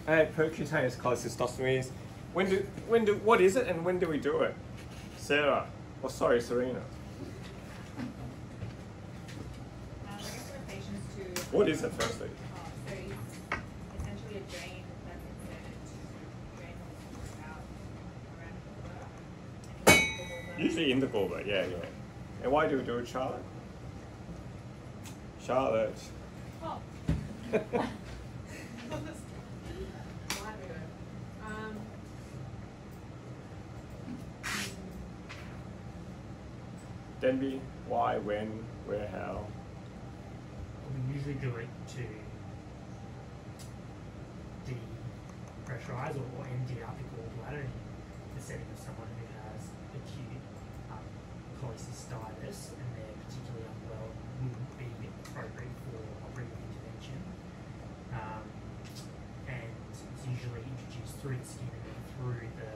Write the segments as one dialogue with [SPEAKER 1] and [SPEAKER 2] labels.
[SPEAKER 1] Precutaneous cholecystostomy is what is it and when do we do it? Sarah, or sorry, Serena. What is it firstly?
[SPEAKER 2] So it's essentially a drain that's inserted to drain all the fluid out around the gallbladder.
[SPEAKER 1] Usually in the gallbladder, yeah. And why do we do it, Charlotte? Charlotte.
[SPEAKER 2] Oh.
[SPEAKER 1] Denby, why, when, where, how?
[SPEAKER 3] We usually do it to depressurize or empty out the gallbladder in the setting of someone who has acute cholecystitis and they're particularly unwell and wouldn't be appropriate for operative intervention. And it's usually introduced through the skin and then through the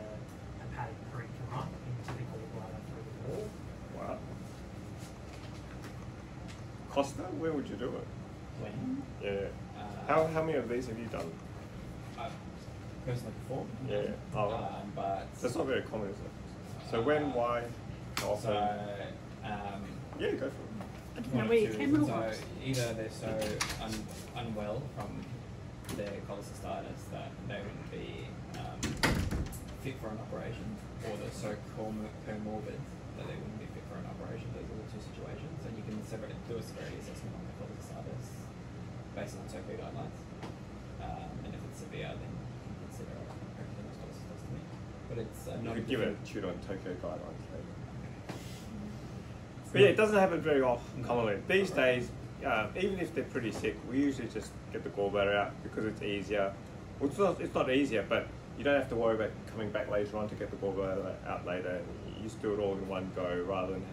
[SPEAKER 3] hepatic parenchyma into the gallbladder through the wall.
[SPEAKER 1] Wow. Costa, where would you do it?
[SPEAKER 4] When?
[SPEAKER 1] Yeah. How many of these have you done?
[SPEAKER 4] Personally performed.
[SPEAKER 1] Yeah. Oh,
[SPEAKER 4] but
[SPEAKER 1] that's not very common, is it? So when, why, how often? Yeah, go for it.
[SPEAKER 5] Now, where your camera
[SPEAKER 4] So
[SPEAKER 5] was.
[SPEAKER 4] either they're so unwell from their cholecystitis that they wouldn't be fit for an operation, or they're so comorbid that they wouldn't be fit for an operation. Those are the two situations, and you can do a severity assessment on the cholecystitis based on Tokyo guidelines. And if it's severe, then you can consider a precutaneous cholecystostomy. But it's
[SPEAKER 1] You could give it a tune on Tokyo guidelines. But yeah, it doesn't happen very often commonly. These days, even if they're pretty sick, we usually just get the gallbladder out because it's easier. Well, it's not easier, but you don't have to worry about coming back later on to get the gallbladder out later. You just do it all in one go rather than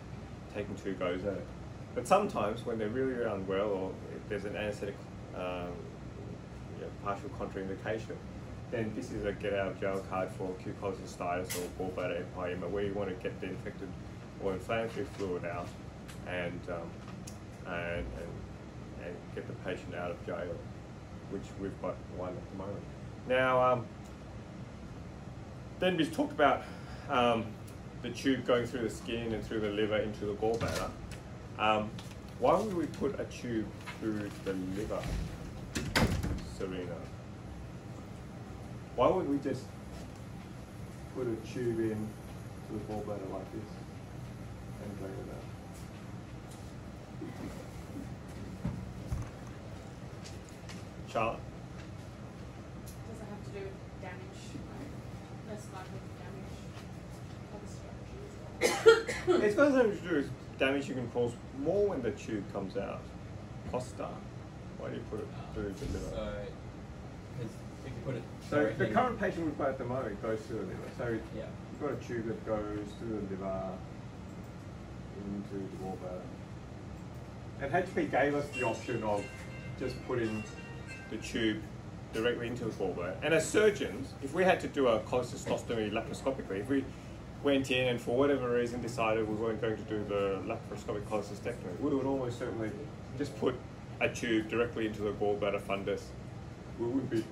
[SPEAKER 1] taking 2 goes at it. But sometimes when they're really unwell or if there's an anaesthetic partial contraindication, then this is a get out of jail card for acute cholecystitis or gallbladder empyema, where you want to get the infected or inflammatory fluid out and get the patient out of jail, which we've got one at the moment. Now, Denby's talked about the tube going through the skin and through the liver into the gallbladder. Why would we put a tube through the liver, Serena? Why would we just put a tube in to the gallbladder like this and drain it out? Charlotte?
[SPEAKER 2] Does it have to do with damage? Like, less likely to damage other structures?
[SPEAKER 1] It's got something to do with damage you can cause more when the tube comes out. Costa, why do you put it through the liver?
[SPEAKER 4] So, if you put it.
[SPEAKER 1] So the current patient we've got at the moment goes through the liver. So
[SPEAKER 4] yeah.
[SPEAKER 1] you've got a tube that goes through the liver into the gallbladder. And HP gave us the option of just putting the tube directly into the gallbladder. And as surgeons, if we had to do a cholecystostomy laparoscopically, if we went in and for whatever reason decided we weren't going to do the laparoscopic cholecystectomy, we would almost certainly just put a tube directly into the gallbladder fundus. We wouldn't be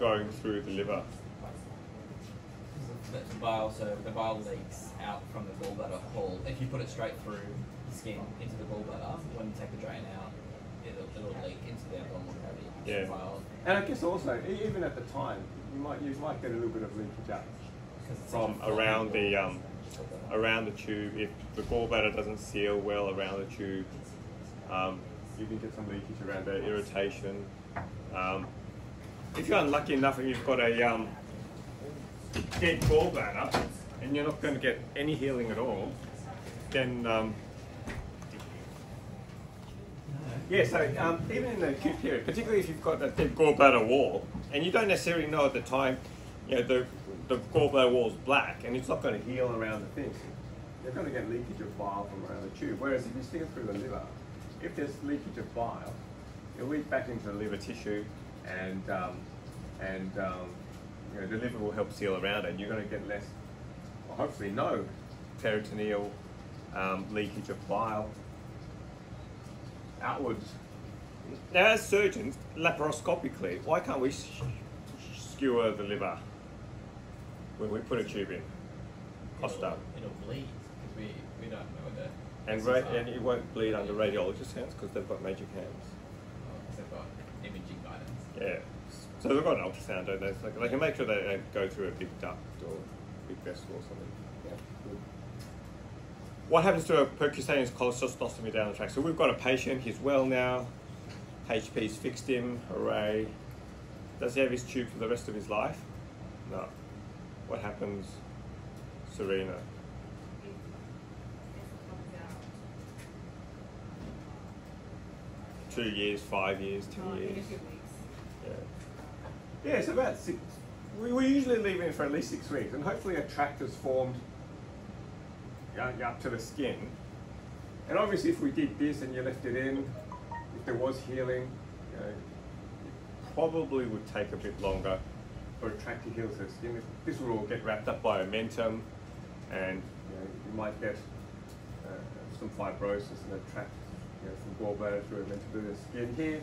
[SPEAKER 1] going through the liver.
[SPEAKER 4] The bile, so the bile leaks out from the gallbladder hole. If you put it straight through the skin into the gallbladder, when you take the drain out, it'll leak into the abdominal cavity.
[SPEAKER 1] Yeah.
[SPEAKER 4] Bile.
[SPEAKER 1] And I guess also, even at the time, you might get a little bit of leakage out from around the tube. If the gallbladder doesn't seal well around the tube, you can get some leakage around there, irritation. If you're unlucky enough and you've got a dead gallbladder and you're not going to get any healing at all, then yeah, so even in the acute period, particularly if you've got a dead gallbladder wall and you don't necessarily know at the time, the gallbladder wall's black and it's not going to heal around the thing, you're going to get leakage of bile from around the tube. Whereas if you stick it through the liver, if there's leakage of bile, it'll leak back into the liver tissue and the liver will help seal around it and you're going to get less, or hopefully no, peritoneal leakage of bile outwards. Now as surgeons, laparoscopically, why can't we skewer the liver when we put a tube in. Costa.
[SPEAKER 4] It'll bleed because we don't know the.
[SPEAKER 1] And it won't bleed under radiologist hands because they've got magic hands.
[SPEAKER 4] Because they've got imaging guidance.
[SPEAKER 1] Yeah. So they've got an ultrasound, don't they? So they can make sure they don't go through a big duct or big vessel or something. Yeah. Good. What happens to a percutaneous cholecystostomy down the track? So we've got a patient, he's well now, HP's fixed him, hooray. Does he have his tube for the rest of his life? No. What happens, Serena? 2 years, 5 years, 10 years.
[SPEAKER 2] In a few weeks.
[SPEAKER 1] Yeah, it's about 6. We usually leave it for at least 6 weeks, and hopefully a tract is formed up to the skin. And obviously, if we did this and you left it in, if there was healing, you know, it probably would take a bit longer for a tract to heal to the skin. This will all get wrapped up by omentum, and you might get some fibrosis in the tract, from gallbladder through omentum to the skin here.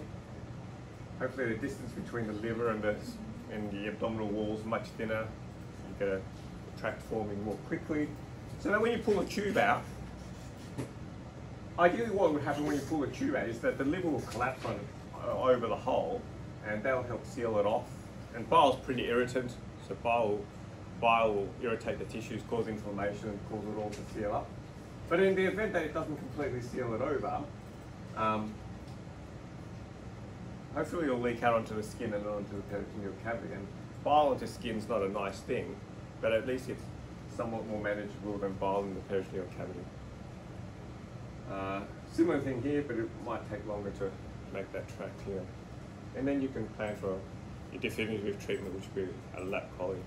[SPEAKER 1] Hopefully the distance between the liver and the abdominal wall is much thinner. You get a tract forming more quickly. So that when you pull the tube out, ideally what would happen when you pull the tube out is that the liver will collapse over the hole, and that'll help seal it off. And bile's pretty irritant, so bile will irritate the tissues, cause inflammation, and cause it all to seal up. But in the event that it doesn't completely seal it over, hopefully it'll leak out onto the skin and onto the peritoneal cavity. And bile onto skin's not a nice thing, but at least it's somewhat more manageable than bile in the peritoneal cavity. Similar thing here, but it might take longer to make that tract here. And then you can plan for your definitive treatment, which would be a lap choly.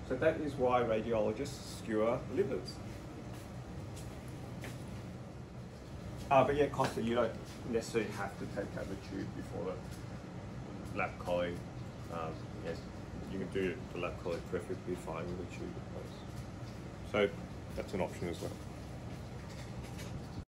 [SPEAKER 1] So that is why radiologists skewer livers. But yeah, Costa, you don't necessarily have to take out the tube before the lap choly. Yes, you can do the lap choly perfectly fine with the tube in place. So that's an option as well.